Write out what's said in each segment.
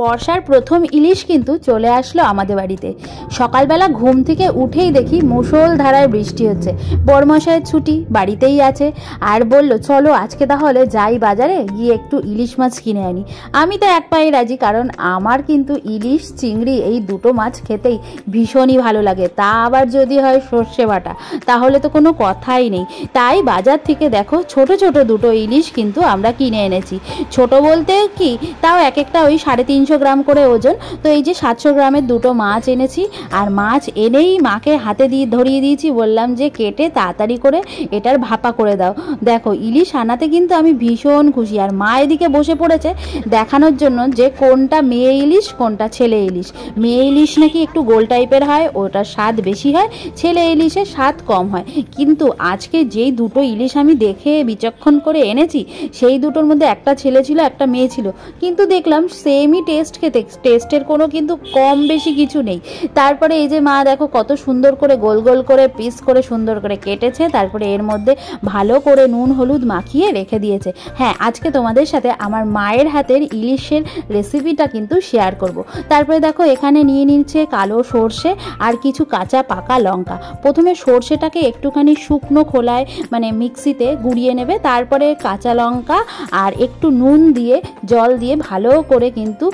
বর্ষার প্রথম ইলিশ কিন্তু চলে আসলো আমাদের বাড়িতে। সকালবেলা ঘুম থেকে উঠেই দেখি মুষলধারায় বৃষ্টি হচ্ছে। বড়মশাইয়ের ছুটি, বাড়িতেই আছে, আর বলল চলো আজকে তাহলে যাই বাজারে, গিয়ে একটু ইলিশ মাছ কিনে আনি। আমি তো এক পায়ে রাজি, কারণ আমার কিন্তু ইলিশ চিংড়ি এই দুটো মাছ খেতেই ভীষণই ভালো লাগে। তা আবার যদি হয় সর্ষে বাটা, তাহলে তো কোনো কথাই নেই। তাই বাজার থেকে দেখো ছোট ছোট দুটো ইলিশ কিন্তু আমরা কিনে এনেছি। ছোট বলতে কি, তাও এক একটা ওই 350 গ্রাম করে ওজন। তো এই যে 700 গ্রামের দুটো মাছ এনেছি, আর মাছ এনেই মাকে হাতে ধরিয়ে দিয়েছি, বললাম যে কেটে তাড়াতাড়ি করে এটার ভাপা করে দাও। দেখো ইলিশ আনাতে কিন্তু আমি ভীষণ খুশি, আর মা এদিকে বসে পড়েছে দেখানোর জন্য যে কোনটা মেয়ে ইলিশ কোনটা ছেলে ইলিশ। মেয়ে ইলিশ নাকি একটু গোল টাইপের হয়, ওটার স্বাদ বেশি হয়, ছেলে ইলিশের স্বাদ কম হয়। কিন্তু আজকে যেই দুটো ইলিশ আমি দেখে বিচক্ষণ করে এনেছি, সেই দুটোর মধ্যে একটা ছেলে ছিল একটা মেয়ে ছিল, কিন্তু দেখলাম সেমই টেস্ট খেতে, টেস্টের কোনো কিন্তু কম বেশি কিছু নেই। তারপরে এই যে মা দেখো কত সুন্দর করে গোল গোল করে পিস করে সুন্দর করে কেটেছে, তারপরে এর মধ্যে ভালো করে নুন হলুদ মাখিয়ে রেখে দিয়েছে। হ্যাঁ, আজকে তোমাদের সাথে আমার মায়ের হাতের ইলিশের রেসিপিটা কিন্তু শেয়ার করব। তারপরে দেখো এখানে নিয়ে নিচ্ছে কালো সর্ষে আর কিছু কাঁচা পাকা লঙ্কা। প্রথমে সর্ষেটাকে একটুখানি শুকনো খোলায় মানে মিক্সিতে গুঁড়িয়ে নেবে, তারপরে কাঁচা লঙ্কা আর একটু নুন দিয়ে জল দিয়ে ভালো করে কিন্তু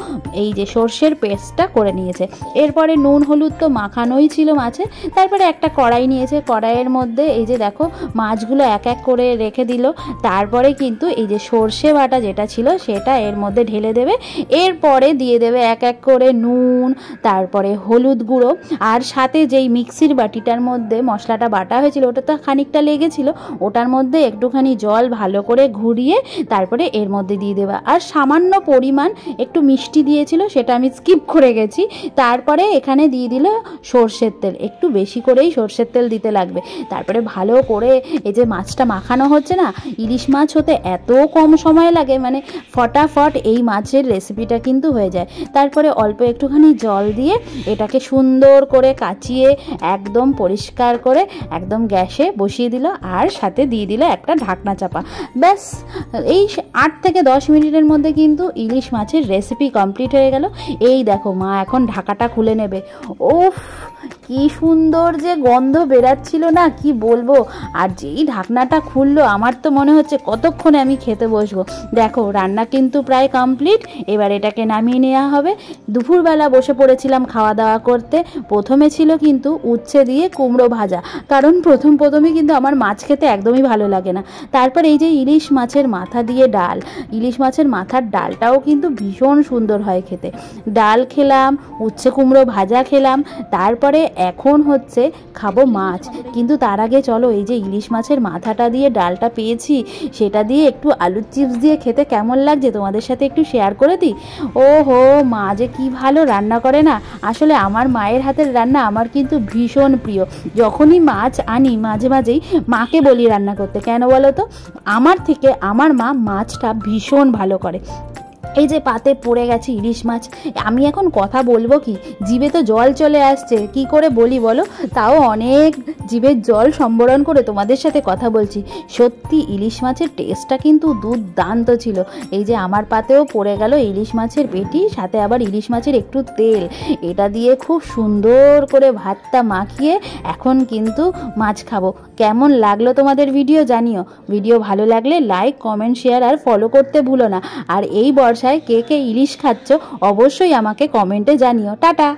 এই যে সর্ষের পেস্টটা করে নিয়েছে। এরপরে নুন হলুদ তো মাখানোই ছিল মাছে। তারপরে একটা কড়াই নিয়েছে, কড়াইয়ের মধ্যে এই যে দেখো মাছগুলো এক এক করে রেখে দিল। তারপরে কিন্তু এই যে সর্ষে বাটা যেটা ছিল সেটা এর মধ্যে ঢেলে দেবে। এরপরে দিয়ে দেবে এক এক করে নুন, তারপরে হলুদ গুঁড়ো, আর সাথে যেই মিক্সির বাটিটার মধ্যে মশলাটা বাটা হয়েছিল ওটা তো খানিকটা লেগেছিল, ওটার মধ্যে একটুখানি জল ভালো করে ঘুরিয়ে তারপরে এর মধ্যে দিয়ে দেবা। আর সামান্য পরিমাণ একটু মিষ্টি দিয়েছিল, সেটা আমি স্কিপ করে গেছি। তারপরে এখানে দিয়ে দিল সর্ষের তেল, একটু বেশি করেই সর্ষের তেল দিতে লাগবে। তারপরে ভালো করে এই যে মাছটা মাখানো হচ্ছে না, ইলিশ মাছ হতে এত কম সময় লাগে, মানে ফটাফট এই মাছের রেসিপিটা কিন্তু হয়ে যায়। তারপরে অল্প একটুখানি জল দিয়ে এটাকে সুন্দর করে কাচিয়ে একদম পরিষ্কার করে একদম গ্যাসে বসিয়ে দিল, আর সাথে দিয়ে দিল একটা ঢাকনা চাপা। ব্যাস এই 8 থেকে 10 মিনিটের মধ্যে কিন্তু ইলিশ মাছের রেসিপি কমপ্লিট হয়ে গেল। এই দেখো মা এখন ঢাকাটা খুলে নেবে। ওফ, কি সুন্দর যে গন্ধ বেরাচ্ছিল না, কি বলবো। আর যেই ঢাকনাটা খুললো আমার তো মনে হচ্ছে কতক্ষণে আমি খেতে বসবো। দেখো রান্না কিন্তু প্রায় কমপ্লিট, এবার এটাকে নামিয়ে নেওয়া হবে। দুপুরবেলা বসে পড়েছিলাম খাওয়া দাওয়া করতে। প্রথমে ছিল কিন্তু উচ্ছে দিয়ে কুমড়ো ভাজা, কারণ প্রথমে কিন্তু আমার মাছ খেতে একদমই ভালো লাগে না। তারপর এই যে ইলিশ মাছের মাথা দিয়ে ডাল, ইলিশ মাছের মাথার ডালটাও কিন্তু ভীষণ সুন্দর হয় খেতে। ডাল খেলাম, উচ্ছে কুমড়ো ভাজা খেলাম, তারপরে এখন হচ্ছে খাবো মাছ। কিন্তু তার আগে চলো এই যে ইলিশ মাছের মাথাটা দিয়ে ডালটা পেয়েছি, সেটা দিয়ে একটু আলুর চিপস দিয়ে খেতে কেমন লাগছে তোমাদের সাথে একটু শেয়ার করে দিই। ও হো, মা যে কি ভালো রান্না করে না। আসলে আমার মায়ের হাতের রান্না আমার কিন্তু ভীষণ প্রিয়। যখনই মাছ আনি মাঝে মাঝেই মাকে বলি রান্না করতে, কেন বলো তো, আমার থেকে আমার মা মাছটা ভীষণ ভালো করে। এই যে পাতে পড়ে গেছে ইলিশ মাছ, আমি এখন কথা বলবো কি, জিভে তো জল চলে আসছে, কি করে বলি বলো। তাও অনেক জিভের জল সম্বরণ করে তোমাদের সাথে কথা বলছি। সত্যি ইলিশ মাছের টেস্টটা কিন্তু দুর্দান্ত ছিল। এই যে আমার পাতেও পড়ে গেল ইলিশ মাছের পেটি, সাথে আবার ইলিশ মাছের একটু তেল, এটা দিয়ে খুব সুন্দর করে ভাতটা মাখিয়ে এখন কিন্তু মাছ খাবো। কেমন লাগলো তোমাদের ভিডিও জানিও। ভিডিও ভালো লাগলে লাইক কমেন্ট শেয়ার আর ফলো করতে ভুলো না। আর এই বর্ষায় কে কে ইলিশ খাচ্ছ অবশ্যই আমাকে কমেন্টে জানিও। টাটা।